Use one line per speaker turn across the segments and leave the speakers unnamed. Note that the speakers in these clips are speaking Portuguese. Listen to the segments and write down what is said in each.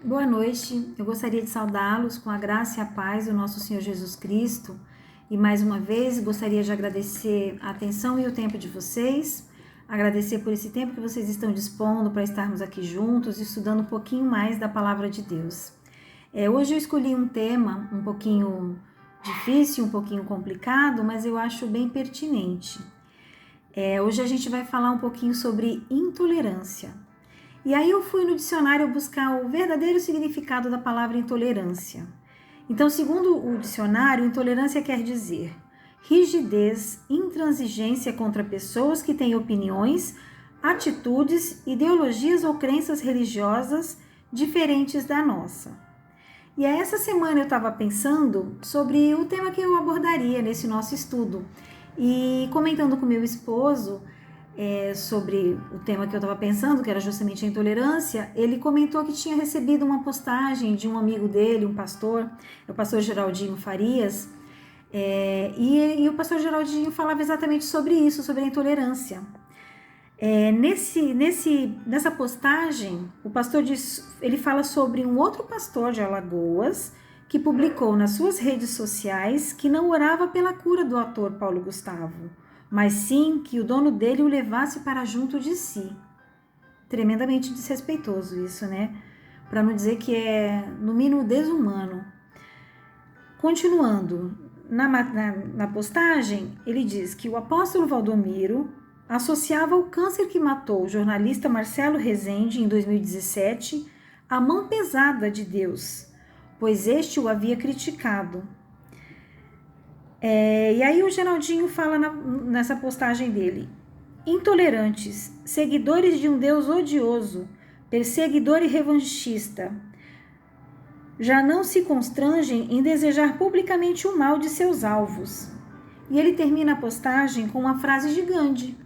Boa noite, eu gostaria de saudá-los com a graça e a paz do nosso Senhor Jesus Cristo e mais uma vez gostaria de agradecer a atenção e o tempo de vocês, agradecer por esse tempo que vocês estão dispondo para estarmos aqui juntos, estudando um pouquinho mais da Palavra de Deus. Hoje eu escolhi um tema um pouquinho difícil, um pouquinho complicado, mas eu acho bem pertinente. Hoje a gente vai falar um pouquinho sobre intolerância. E aí eu fui no dicionário buscar o verdadeiro significado da palavra intolerância. Então, segundo o dicionário, intolerância quer dizer rigidez, intransigência contra pessoas que têm opiniões, atitudes, ideologias ou crenças religiosas diferentes da nossa. E aí, essa semana eu estava pensando sobre o tema que eu abordaria nesse nosso estudo. E comentando com meu esposo, sobre o tema que eu estava pensando, que era justamente a intolerância, ele comentou que tinha recebido uma postagem de um amigo dele, um pastor, o pastor Geraldinho Farias, e o pastor Geraldinho falava exatamente sobre isso, sobre a intolerância. Nessa postagem, o pastor ele fala sobre um outro pastor de Alagoas que publicou nas suas redes sociais que não orava pela cura do ator Paulo Gustavo, mas sim que o dono dele o levasse para junto de si. Tremendamente desrespeitoso isso, né? Para não dizer que é, no mínimo, desumano. Continuando, na postagem, ele diz que o apóstolo Valdomiro associava o câncer que matou o jornalista Marcelo Rezende em 2017 à mão pesada de Deus, pois este o havia criticado. E aí o Geraldinho fala nessa postagem dele: intolerantes, seguidores de um Deus odioso, perseguidor e revanchista, já não se constrangem em desejar publicamente o mal de seus alvos. E ele termina a postagem com uma frase de Gandhi.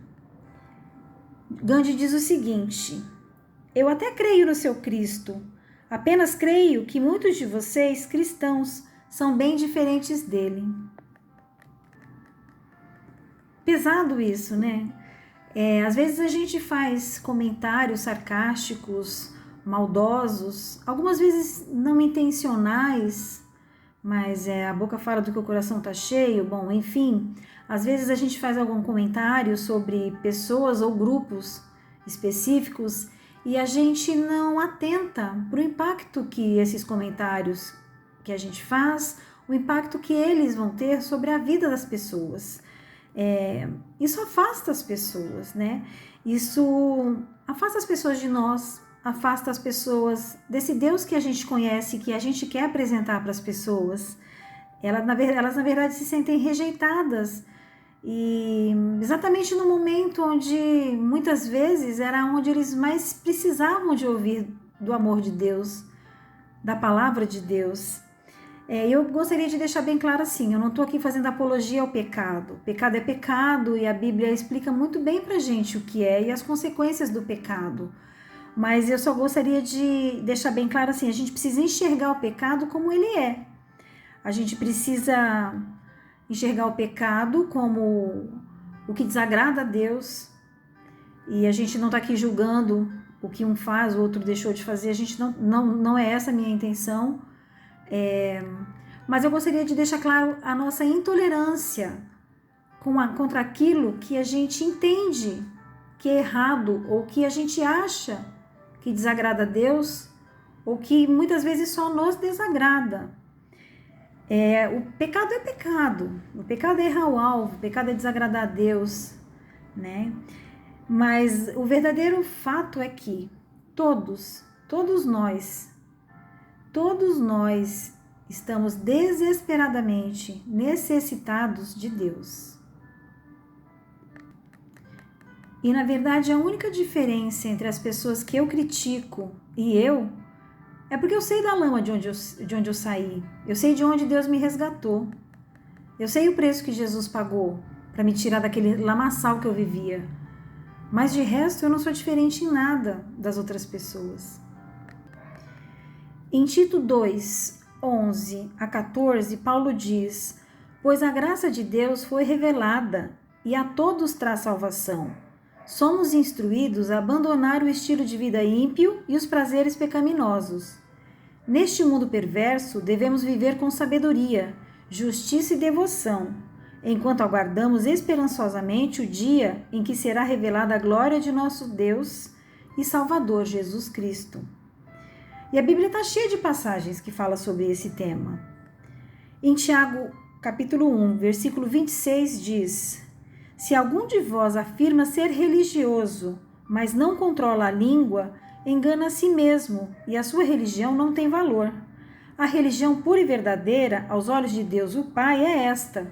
Gandhi diz o seguinte: eu até creio no seu Cristo, apenas creio que muitos de vocês, cristãos, são bem diferentes dele. Pesado isso, né? Às vezes a gente faz comentários sarcásticos, maldosos, algumas vezes não intencionais, mas a boca fala do que o coração tá cheio, bom, enfim. Às vezes a gente faz algum comentário sobre pessoas ou grupos específicos e a gente não atenta para o impacto que esses comentários que a gente faz, o impacto que eles vão ter sobre a vida das pessoas. Isso afasta as pessoas, né? Isso afasta as pessoas de nós, afasta as pessoas desse Deus que a gente conhece, que a gente quer apresentar para as pessoas. Elas, na verdade, se sentem rejeitadas. E exatamente no momento onde, muitas vezes, era onde eles mais precisavam de ouvir do amor de Deus, da palavra de Deus. Eu gostaria de deixar bem claro assim, eu não estou aqui fazendo apologia ao pecado. Pecado é pecado e a Bíblia explica muito bem pra gente o que é e as consequências do pecado. Mas eu só gostaria de deixar bem claro assim, a gente precisa enxergar o pecado como ele é. A gente precisa enxergar o pecado como o que desagrada a Deus. E a gente não está aqui julgando o que um faz, o outro deixou de fazer. A gente não é essa a minha intenção. Mas eu gostaria de deixar claro a nossa intolerância contra aquilo que a gente entende que é errado ou que a gente acha que desagrada a Deus ou que muitas vezes só nos desagrada. O pecado é pecado, o pecado é errar o alvo, o pecado é desagradar a Deus, né? Mas o verdadeiro fato é que todos nós estamos desesperadamente necessitados de Deus. E, na verdade, a única diferença entre as pessoas que eu critico e eu é porque eu sei da lama de onde eu saí. Eu sei de onde Deus me resgatou. Eu sei o preço que Jesus pagou para me tirar daquele lamaçal que eu vivia. Mas, de resto, eu não sou diferente em nada das outras pessoas. Em Tito 2, 11 a 14, Paulo diz: pois a graça de Deus foi revelada e a todos traz salvação. Somos instruídos a abandonar o estilo de vida ímpio e os prazeres pecaminosos Neste mundo perverso, devemos viver com sabedoria, justiça e devoção, enquanto aguardamos esperançosamente o dia em que será revelada a glória de nosso Deus e Salvador Jesus Cristo. E a Bíblia está cheia de passagens que falam sobre esse tema. Em Tiago, capítulo 1, versículo 26 diz: Se algum de vós afirma ser religioso, mas não controla a língua, engana a si mesmo, e a sua religião não tem valor. A religião pura e verdadeira, aos olhos de Deus o Pai, é esta: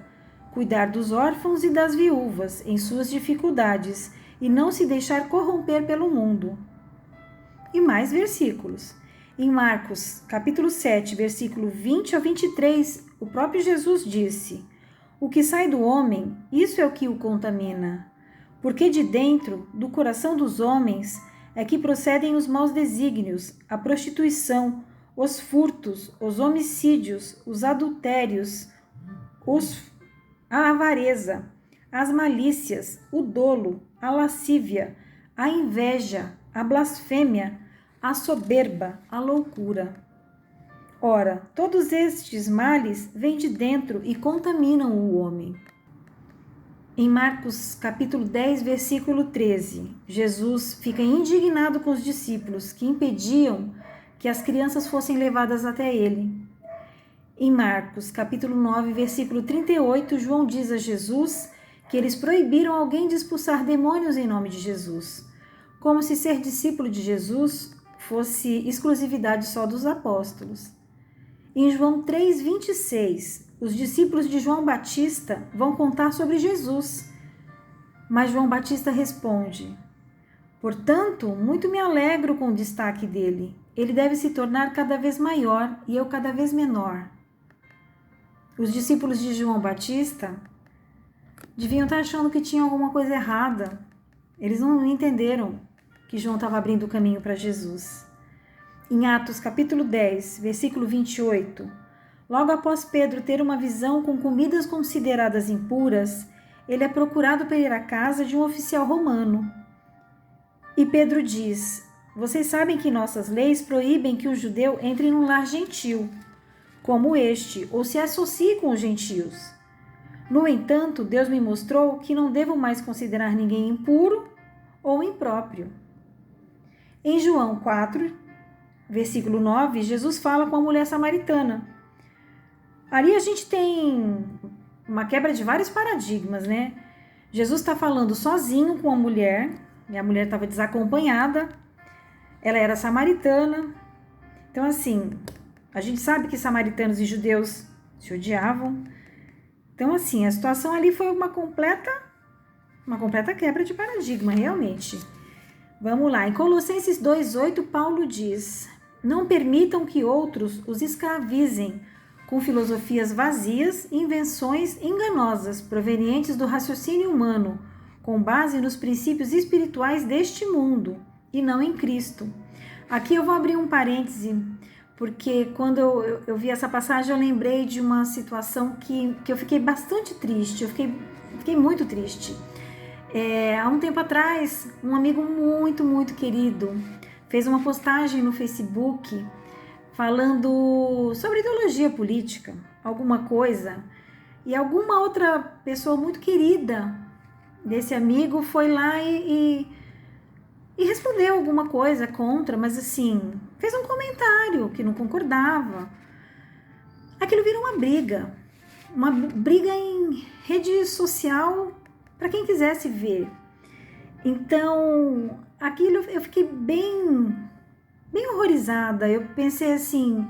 cuidar dos órfãos e das viúvas em suas dificuldades e não se deixar corromper pelo mundo. E mais versículos. Em Marcos, capítulo 7, versículo 20 a 23, o próprio Jesus disse: O que sai do homem, isso é o que o contamina. Porque de dentro, do coração dos homens, é que procedem os maus desígnios, a prostituição, os furtos, os homicídios, os adultérios, a avareza, as malícias, o dolo, a lascívia, a inveja, a blasfêmia, a soberba, a loucura. Ora, todos estes males vêm de dentro e contaminam o homem. Em Marcos capítulo 10, versículo 13, Jesus fica indignado com os discípulos que impediam que as crianças fossem levadas até ele. Em Marcos capítulo 9, versículo 38, João diz a Jesus que eles proibiram alguém de expulsar demônios em nome de Jesus, como se ser discípulo de Jesus fosse exclusividade só dos apóstolos. Em João 3,26, os discípulos de João Batista vão contar sobre Jesus. Mas João Batista responde: Portanto, muito me alegro com o destaque dele. Ele deve se tornar cada vez maior e eu cada vez menor. Os discípulos de João Batista deviam estar achando que tinha alguma coisa errada. Eles não entenderam que João estava abrindo o caminho para Jesus. Em Atos capítulo 10, versículo 28, logo após Pedro ter uma visão com comidas consideradas impuras, ele é procurado para ir à casa de um oficial romano. E Pedro diz: Vocês sabem que nossas leis proíbem que o judeu entre num lar gentil, como este, ou se associe com os gentios. No entanto, Deus me mostrou que não devo mais considerar ninguém impuro ou impróprio. Em João 4, versículo 9, Jesus fala com a mulher samaritana. Ali a gente tem uma quebra de vários paradigmas, né? Jesus está falando sozinho com a mulher, e a mulher estava desacompanhada, ela era samaritana. Então, assim, a gente sabe que samaritanos e judeus se odiavam. Então, assim, a situação ali foi uma completa quebra de paradigma, realmente. Vamos lá, em Colossenses 2,8, Paulo diz: Não permitam que outros os escravizem com filosofias vazias e invenções enganosas provenientes do raciocínio humano, com base nos princípios espirituais deste mundo e não em Cristo. Aqui eu vou abrir um parêntese, porque quando eu vi essa passagem eu lembrei de uma situação que eu fiquei bastante triste, eu fiquei muito triste. Há um tempo atrás, um amigo muito, muito querido fez uma postagem no Facebook falando sobre ideologia política, alguma coisa, e alguma outra pessoa muito querida desse amigo foi lá e respondeu alguma coisa contra, mas assim, fez um comentário que não concordava. Aquilo virou uma briga em rede social para quem quisesse ver. Então, aquilo eu fiquei bem horrorizada. Eu pensei assim,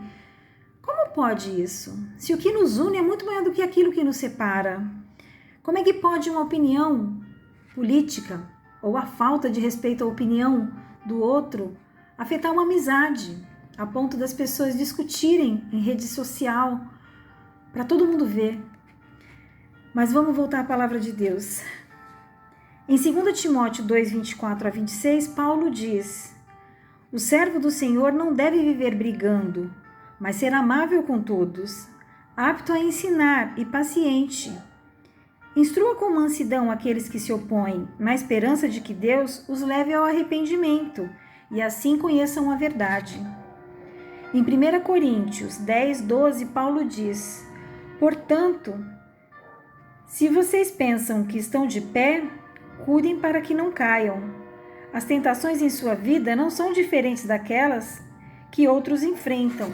como pode isso? Se o que nos une é muito maior do que aquilo que nos separa, como é que pode uma opinião política ou a falta de respeito à opinião do outro afetar uma amizade, a ponto das pessoas discutirem em rede social para todo mundo ver? Mas vamos voltar à palavra de Deus. Em 2 Timóteo 2, 24 a 26, Paulo diz: O servo do Senhor não deve viver brigando, mas ser amável com todos, apto a ensinar e paciente. Instrua com mansidão aqueles que se opõem, na esperança de que Deus os leve ao arrependimento e assim conheçam a verdade. Em 1 Coríntios 10, 12, Paulo diz: portanto, se vocês pensam que estão de pé, cuidem para que não caiam. As tentações em sua vida não são diferentes daquelas que outros enfrentam.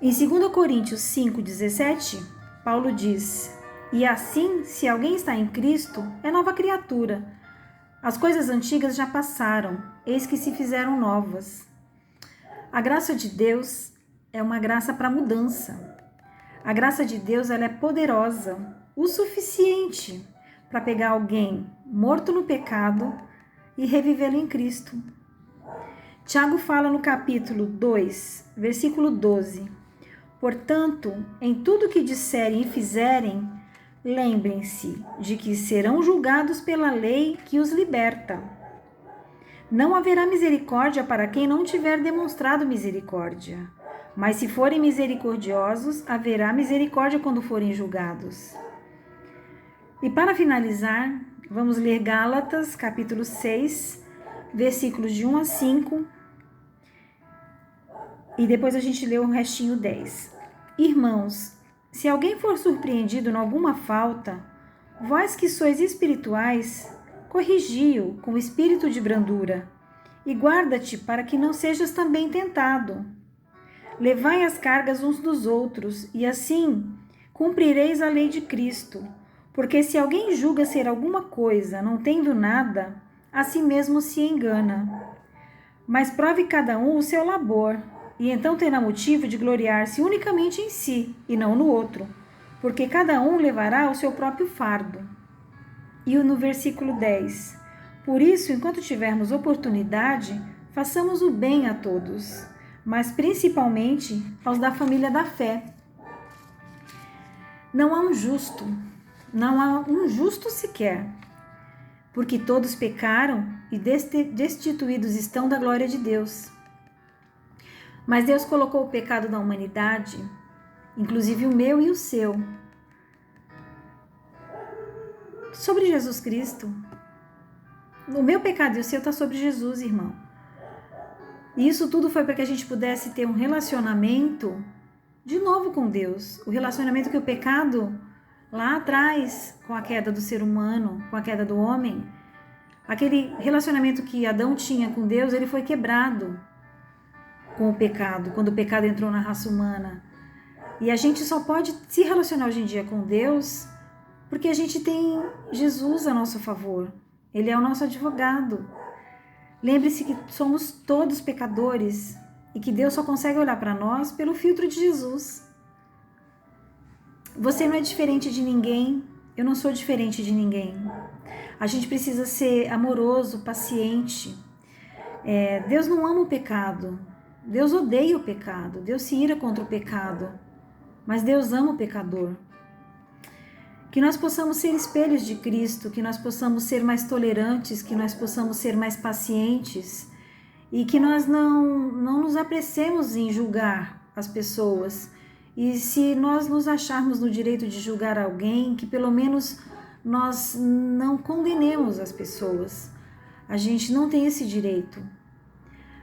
Em 2 Coríntios 5, 17, Paulo diz: e assim, se alguém está em Cristo, é nova criatura. As coisas antigas já passaram, eis que se fizeram novas. A graça de Deus é uma graça para mudança. A graça de Deus ela é poderosa, o suficiente para pegar alguém morto no pecado e revivê-lo em Cristo. Tiago fala no capítulo 2, versículo 12: portanto, em tudo que disserem e fizerem, lembrem-se de que serão julgados pela lei que os liberta. Não haverá misericórdia para quem não tiver demonstrado misericórdia. Mas se forem misericordiosos, haverá misericórdia quando forem julgados. E para finalizar, vamos ler Gálatas, capítulo 6, versículos de 1 a 5. E depois a gente lê o restinho 10. Irmãos, se alguém for surpreendido em alguma falta, vós que sois espirituais, corrigi-o com espírito de brandura, e guarda-te para que não sejas também tentado. Levai as cargas uns dos outros, e assim cumprireis a lei de Cristo. Porque se alguém julga ser alguma coisa, não tendo nada, a si mesmo se engana. Mas prove cada um o seu labor, e então terá motivo de gloriar-se unicamente em si, e não no outro, porque cada um levará o seu próprio fardo. E no versículo 10, por isso, enquanto tivermos oportunidade, façamos o bem a todos, mas principalmente aos da família da fé. Não há um justo sequer, porque todos pecaram e destituídos estão da glória de Deus. Mas Deus colocou o pecado da humanidade, inclusive o meu e o seu, sobre Jesus Cristo. O meu pecado e o seu está sobre Jesus, irmão. E isso tudo foi para que a gente pudesse ter um relacionamento de novo com Deus. O relacionamento que o pecado lá atrás, com a queda do ser humano, com a queda do homem, aquele relacionamento que Adão tinha com Deus, ele foi quebrado com o pecado, quando o pecado entrou na raça humana. E a gente só pode se relacionar hoje em dia com Deus porque a gente tem Jesus a nosso favor. Ele é o nosso advogado. Lembre-se que somos todos pecadores e que Deus só consegue olhar para nós pelo filtro de Jesus. Você não é diferente de ninguém, eu não sou diferente de ninguém. A gente precisa ser amoroso, paciente. Deus não ama o pecado, Deus odeia o pecado, Deus se ira contra o pecado, mas Deus ama o pecador. Que nós possamos ser espelhos de Cristo, que nós possamos ser mais tolerantes, que nós possamos ser mais pacientes e que nós não nos apressemos em julgar as pessoas. E se nós nos acharmos no direito de julgar alguém, que pelo menos nós não condenemos as pessoas. A gente não tem esse direito.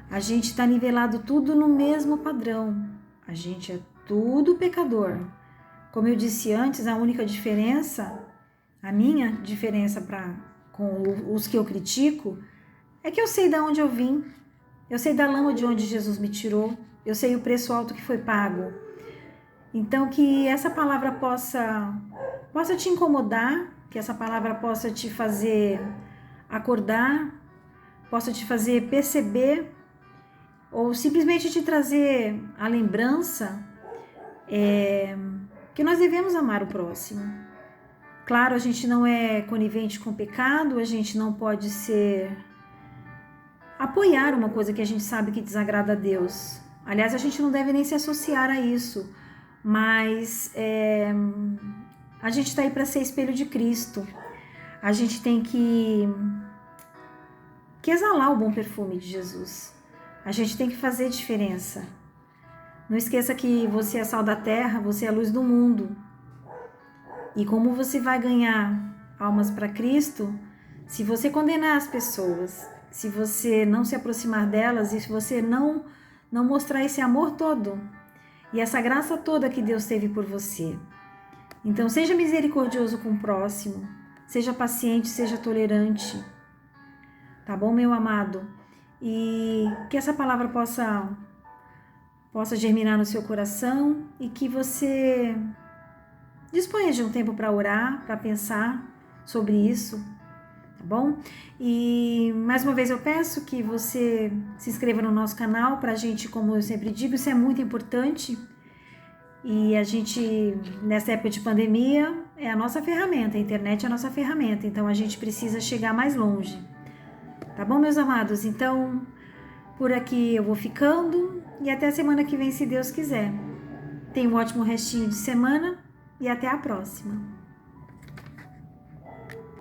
A gente está nivelado tudo no mesmo padrão. A gente é tudo pecador. Como eu disse antes, a única diferença, a minha diferença com os que eu critico, é que eu sei de onde eu vim, eu sei da lama de onde Jesus me tirou, eu sei o preço alto que foi pago. Então, que essa palavra possa te incomodar, que essa palavra possa te fazer acordar, possa te fazer perceber, ou simplesmente te trazer a lembrança que nós devemos amar o próximo. Claro, a gente não é conivente com o pecado, a gente não pode apoiar uma coisa que a gente sabe que desagrada a Deus. Aliás, a gente não deve nem se associar a isso, mas a gente está aí para ser espelho de Cristo. A gente tem que exalar o bom perfume de Jesus. A gente tem que fazer diferença. Não esqueça que você é sal da terra, você é a luz do mundo. E como você vai ganhar almas para Cristo? Se você condenar as pessoas, se você não se aproximar delas e se você não não mostrar esse amor todo e essa graça toda que Deus teve por você. Então, seja misericordioso com o próximo, seja paciente, seja tolerante, tá bom, meu amado? E que essa palavra possa germinar no seu coração e que você disponha de um tempo para orar, para pensar sobre isso, tá bom? E mais uma vez eu peço que você se inscreva no nosso canal pra gente, como eu sempre digo, isso é muito importante. E a gente, nessa época de pandemia, é a nossa ferramenta, a internet é a nossa ferramenta, então a gente precisa chegar mais longe. Tá bom, meus amados? Então, por aqui eu vou ficando e até a semana que vem, se Deus quiser. Tenha um ótimo restinho de semana e até a próxima.